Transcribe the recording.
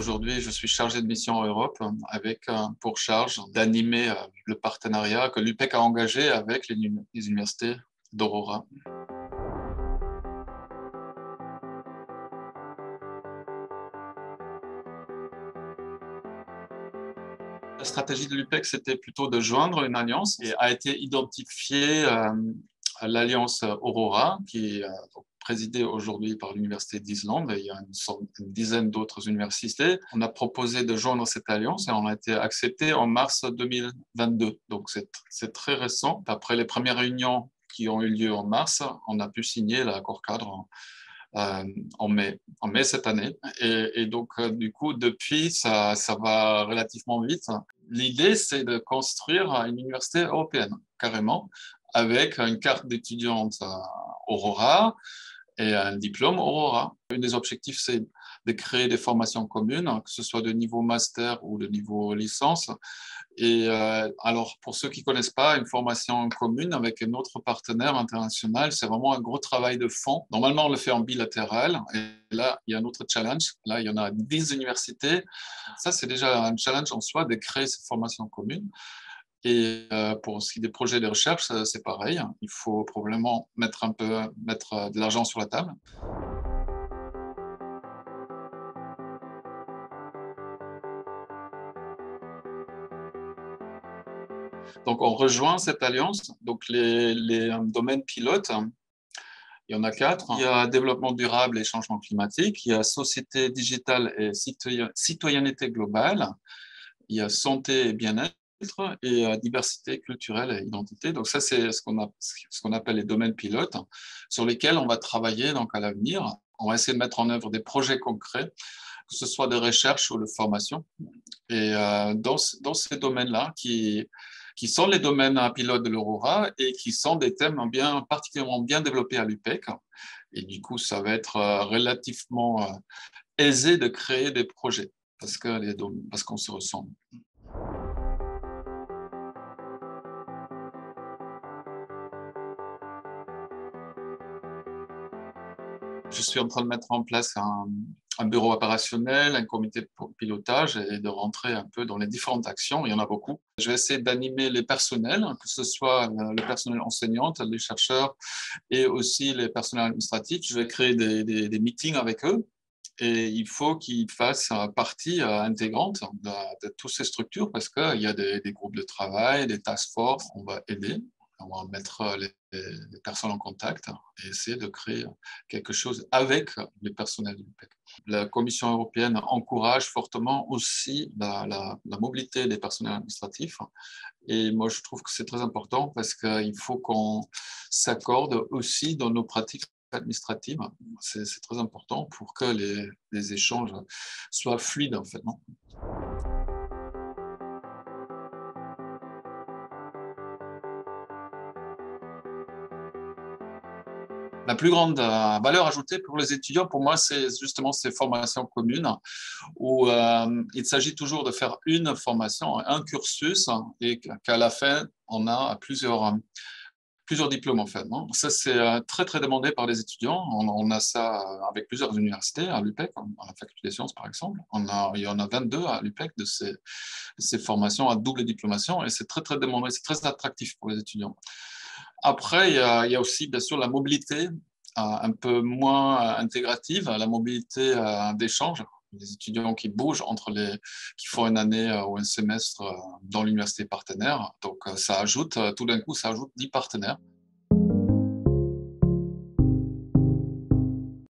Aujourd'hui, je suis chargé de mission en Europe avec pour charge d'animer le partenariat que l'UPEC a engagé avec les universités d'Aurora. La stratégie de l'UPEC, c'était plutôt de joindre une alliance et a été identifiée l'alliance Aurora, qui est présidée aujourd'hui par l'Université d'Islande, et il y a une dizaine d'autres universités. On a proposé de joindre cette alliance et on a été accepté en mars 2022. Donc c'est très récent. Après les premières réunions qui ont eu lieu en mars, on a pu signer l'accord cadre en mai cette année. Et donc, du coup, depuis, ça va relativement vite. L'idée, c'est de construire une université européenne, carrément, avec une carte d'étudiante Aurora et un diplôme Aurora. Un des objectifs, c'est de créer des formations communes, que ce soit de niveau master ou de niveau licence. Et alors, pour ceux qui ne connaissent pas, une formation commune avec un autre partenaire international, c'est vraiment un gros travail de fond. Normalement, on le fait en bilatéral. Et là, il y a un autre challenge. Là, il y en a 10 universités. Ça, c'est déjà un challenge en soi de créer ces formations communes. Et pour ce qui est des projets de recherche, c'est pareil. Il faut probablement mettre de l'argent sur la table. Donc, on rejoint cette alliance. Donc, les domaines pilotes, il y en a 4. Il y a développement durable et changement climatique. Il y a société digitale et citoyenneté globale. Il y a santé et bien-être et diversité culturelle et identité. Donc, ça, c'est ce qu'on appelle les domaines pilotes sur lesquels on va travailler donc, à l'avenir. On va essayer de mettre en œuvre des projets concrets, que ce soit de recherche ou de formation. Et dans ces domaines-là, qui sont les domaines pilotes de l'Aurora et qui sont des thèmes particulièrement bien développés à l'UPEC. Et du coup, ça va être relativement aisé de créer des projets parce qu'on se ressemble. Je suis en train de mettre en place un bureau opérationnel, un comité de pilotage et de rentrer un peu dans les différentes actions. Il y en a beaucoup. Je vais essayer d'animer les personnels, que ce soit le personnel enseignant, les chercheurs et aussi les personnels administratifs. Je vais créer des meetings avec eux. Et il faut qu'ils fassent partie intégrante de toutes ces structures parce qu'il y a des groupes de travail, des task force. On va aider, on va mettre les personnes en contact et essayer de créer quelque chose avec les personnels de l'UPEC. La Commission européenne encourage fortement aussi la mobilité des personnels administratifs. Et moi, je trouve que c'est très important parce qu'il faut qu'on s'accorde aussi dans nos pratiques administratives. C'est très important pour que les échanges soient fluides, en fait. Non. La plus grande valeur ajoutée pour les étudiants, pour moi, c'est justement ces formations communes où il s'agit toujours de faire une formation, un cursus, et qu'à la fin, on a plusieurs diplômes en fait. Non, ça, c'est très, très demandé par les étudiants. On a ça avec plusieurs universités, à l'UPEC, à la faculté des sciences par exemple. Il y en a 22 à l'UPEC de ces formations à double diplomation et c'est très, très demandé, c'est très attractif pour les étudiants. Après, il y a aussi bien sûr la mobilité un peu moins intégrative, la mobilité d'échange. Les étudiants qui bougent qui font une année ou un semestre dans l'université partenaire. Donc, tout d'un coup, ça ajoute 10 partenaires.